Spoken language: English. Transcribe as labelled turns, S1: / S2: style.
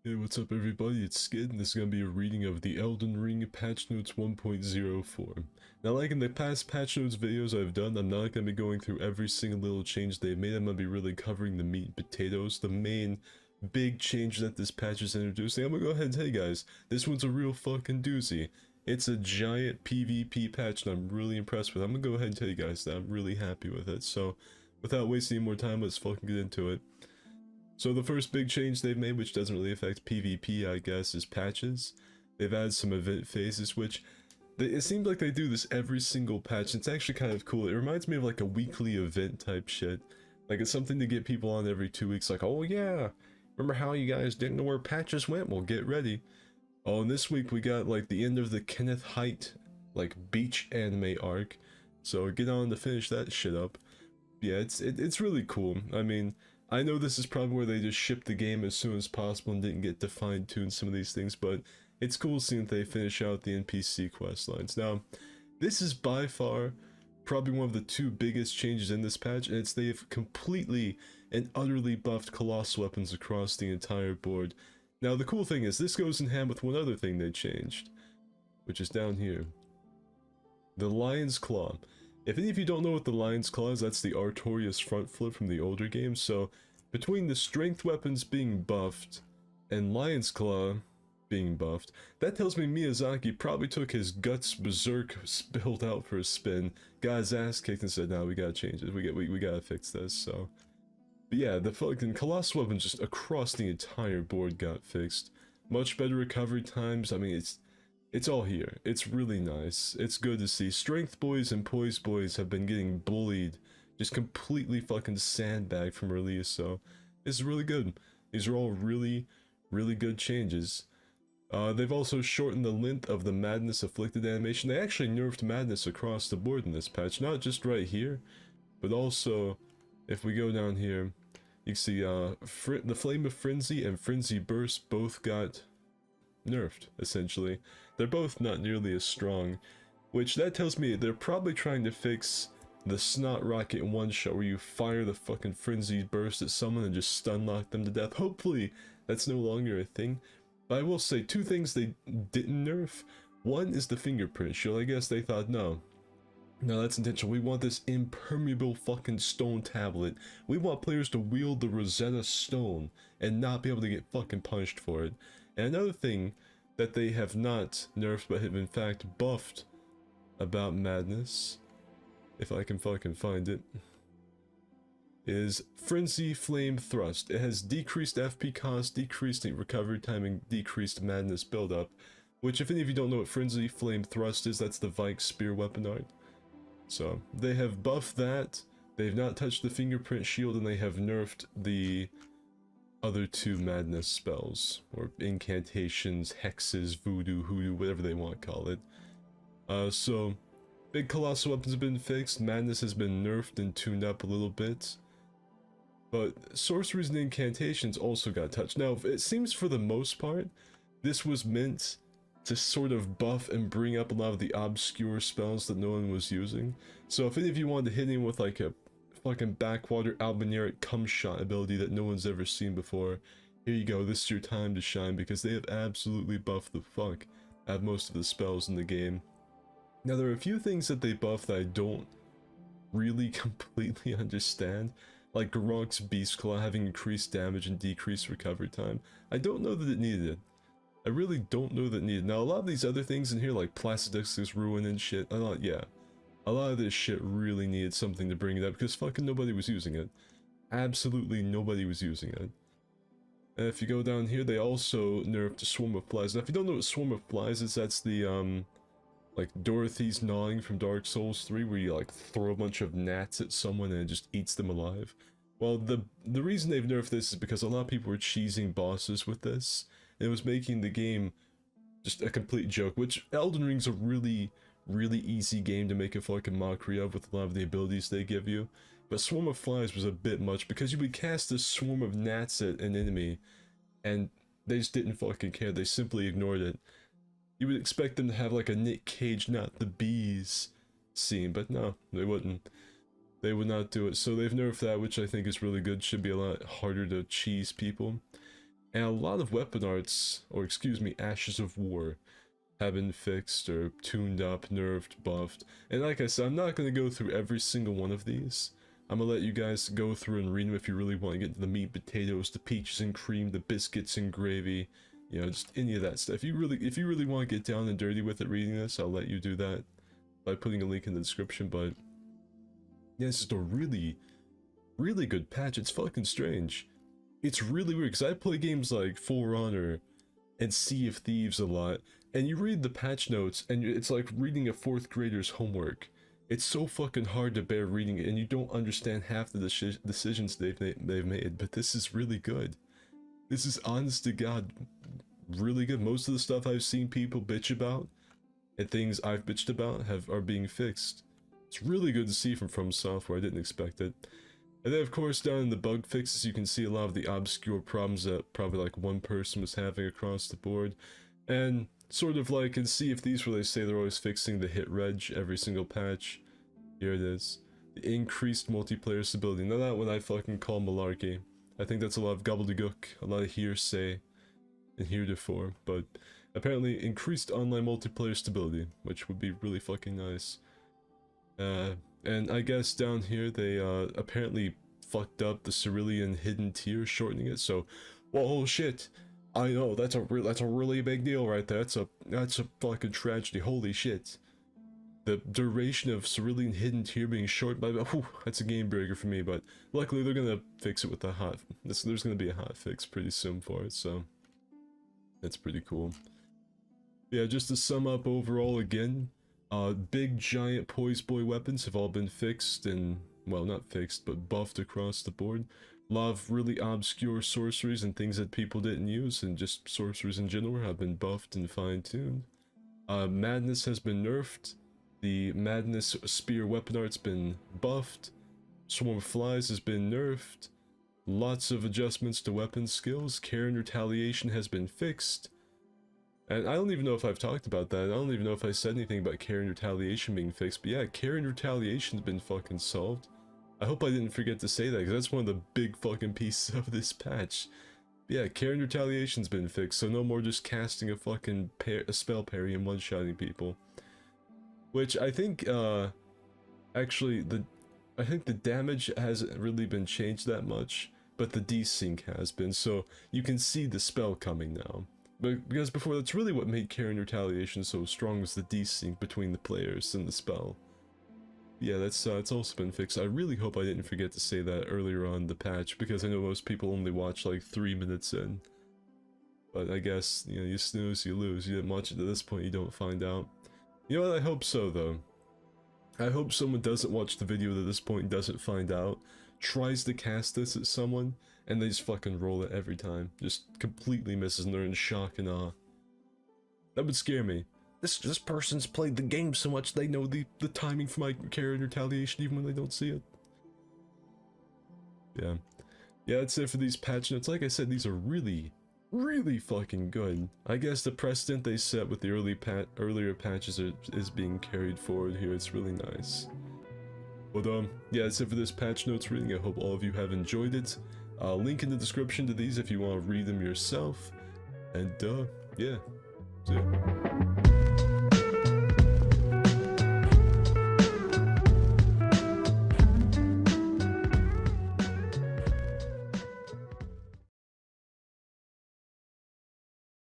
S1: Hey, what's up everybody, it's Skid, and this is going to be a reading of the Elden Ring Patch Notes 1.04. Now, like in the past Patch Notes videos I've done, I'm not going to be going through every single little change they've made. I'm going to be really covering the meat and potatoes, the main big change that this patch is introducing. I'm going to go ahead and tell you guys, this one's a real fucking doozy. It's a giant PvP patch and I'm really impressed with it. I'm going to go ahead and tell you guys that I'm really happy with it. So, without wasting any more time, let's fucking get into it. So the first big change they've made, which doesn't really affect PvP, I guess, is patches. They've added some event phases, which it seems like they do this every single patch. It's actually kind of cool. It reminds me of like a weekly event type shit. Like it's something to get people on every 2 weeks. Like, oh yeah, remember how you guys didn't know where patches went? Well, get ready. Oh, and this week we got like the end of the Kenneth Height, like beach anime arc. So get on to finish that shit up. Yeah, it's really cool. I mean, I know this is probably where they just shipped the game as soon as possible and didn't get to fine-tune some of these things, but it's cool seeing that they finish out the NPC quest lines. Now, this is by far probably one of the two biggest changes in this patch, and it's they've completely and utterly buffed colossal weapons across the entire board. Now, the cool thing is, this goes in hand with one other thing they changed, which is down here. The Lion's Claw. If any of you don't know what the Lion's Claw is, that's the Artorias front flip from the older games, so between the strength weapons being buffed and Lion's Claw being buffed, that tells me Miyazaki probably took his Guts Berserk build out for a spin, got his ass kicked and said, "No, we gotta change it, we gotta fix this," so... But yeah, the fucking Colossal weapons just across the entire board got fixed. Much better recovery times, I mean, it's all here. It's really nice. It's good to see. Strength boys and poise boys have been getting bullied, just completely fucking sandbagged from release, so it's really good. These are all really, really good changes. They've also shortened the length of the Madness Afflicted animation. They actually nerfed Madness across the board in this patch, not just right here, but also, if we go down here, you can see the Flame of Frenzy and Frenzy Burst both got nerfed, essentially. They're both not nearly as strong, which that tells me they're probably trying to fix the Snot Rocket one-shot where you fire the fucking Frenzied Burst at someone and just stun lock them to death. Hopefully that's no longer a thing. But I will say two things they didn't nerf. One is the fingerprint shield. I guess they thought, no, that's intentional. We want this impermeable fucking stone tablet. We want players to wield the Rosetta Stone and not be able to get fucking punished for it. And another thing that they have not nerfed but have in fact buffed about Madness, if I can fucking find it, is Frenzy Flame Thrust. It has decreased FP cost, decreased recovery time, and decreased Madness buildup. Which, if any of you don't know what Frenzy Flame Thrust is, that's the Vike Spear weapon art. So, they have buffed that, they've not touched the fingerprint shield, and they have nerfed the other two Madness spells, or incantations, hexes, voodoo, hoodoo, whatever they want to call it. So, big colossal weapons have been fixed, Madness has been nerfed and tuned up a little bit, but sorceries and incantations also got touched. Now, it seems for the most part, this was meant to sort of buff and bring up a lot of the obscure spells that no one was using. So if any of you wanted to hit him with like a fucking backwater albineric cum shot ability that no one's ever seen before, here you go, this is your time to shine, because they have absolutely buffed the fuck out of most of the spells in the game. Now there are a few things that they buff that I don't really completely understand, like Garronk's Beast Claw having increased damage and decreased recovery time. I don't know that it needed it. I really don't know that needed. Now, a lot of these other things in here, like Placidus's Ruin and shit, I thought, yeah, a lot of this shit really needed something to bring it up, because fucking nobody was using it. Absolutely nobody was using it. And if you go down here, they also nerfed Swarm of Flies. Now, if you don't know what Swarm of Flies is, that's the, like, Dorothy's Gnawing from Dark Souls 3, where you, like, throw a bunch of gnats at someone and it just eats them alive. Well, the reason they've nerfed this is because a lot of people were cheesing bosses with this. It was making the game just a complete joke, which Elden Ring's a really, really easy game to make a fucking mockery of with a lot of the abilities they give you. But Swarm of Flies was a bit much, because you would cast a swarm of gnats at an enemy, and they just didn't fucking care, they simply ignored it. You would expect them to have like a Nick Cage, not the bees scene, but no, they wouldn't. They would not do it, so they've nerfed that, which I think is really good, should be a lot harder to cheese people. And a lot of weapon arts, or excuse me, Ashes of War, have been fixed or tuned up, nerfed, buffed. And like I said, I'm not going to go through every single one of these. I'm going to let you guys go through and read them if you really want to get into the meat, potatoes, the peaches and cream, the biscuits and gravy, you know, just any of that stuff. If you really want to get down and dirty with it reading this, I'll let you do that by putting a link in the description. But yeah, it's just a really good patch. It's fucking strange. It's really weird because I play games like For Honor and Sea of Thieves a lot, and you read the patch notes and it's like reading a 4th grader's homework. It's so fucking hard to bear reading it, and you don't understand half the decisions they've made, but this is really good. This is, honest to God, really good. Most of the stuff I've seen people bitch about, and things I've bitched about, are being fixed. It's really good to see from Software. I didn't expect it. And then of course down in the bug fixes you can see a lot of the obscure problems that probably like one person was having across the board. And sort of like in Sea of Thieves where they say they're always fixing the hit reg every single patch. Here it is. The increased multiplayer stability. Now that one I fucking call malarkey. I think that's a lot of gobbledygook, a lot of hearsay and heretofore, but apparently increased online multiplayer stability, which would be really fucking nice. And I guess down here they apparently fucked up the Cerulean hidden tier, shortening it. So, whoa, shit! I know that's a really big deal right there. That's a fucking tragedy. Holy shit! The duration of Cerulean hidden tier being short by whew, that's a game breaker for me. But luckily they're gonna fix it with a hot. There's gonna be a hot fix pretty soon for it. So that's pretty cool. Yeah, just to sum up overall again. Big giant poise boy weapons have all been fixed and, well, not fixed, but buffed across the board. A lot of really obscure sorceries and things that people didn't use, and just sorceries in general have been buffed and fine-tuned. Madness has been nerfed. The Madness Spear weapon art's been buffed. Swarm of Flies has been nerfed. Lots of adjustments to weapon skills. Care and Retaliation has been fixed. And I don't even know if I've talked about that. I don't even know if I said anything about Care and Retaliation being fixed. But yeah, Care and Retaliation's been fucking solved. I hope I didn't forget to say that, because that's one of the big fucking pieces of this patch. But yeah, Care and Retaliation's been fixed, so no more just casting a fucking a spell parry and one-shotting people. Which I think, actually, I think the damage hasn't really been changed that much, but the desync has been, so you can see the spell coming now. But because before, that's really what made Care and Retaliation so strong, was the desync between the players and the spell. Yeah, that's it's also been fixed. I really hope I didn't forget to say that earlier on the patch, because I know most people only watch like 3 minutes in. But I guess, you know, you snooze, you lose. You didn't watch it at this point, you don't find out. You know what, I hope so though. I hope someone doesn't watch the video at this point and doesn't find out, tries to cast this at someone, and they just fucking roll it every time. Just completely misses and they're in shock and awe. That would scare me. This person's played the game so much they know the timing for my Care and Retaliation even when they don't see it. Yeah. Yeah, that's it for these patch notes. Like I said, these are really fucking good. I guess the precedent they set with the earlier patches is being carried forward here. It's really nice. But yeah, that's it for this patch notes reading. I hope all of you have enjoyed it. Link in the description to these if you want to read them yourself. And yeah, see ya.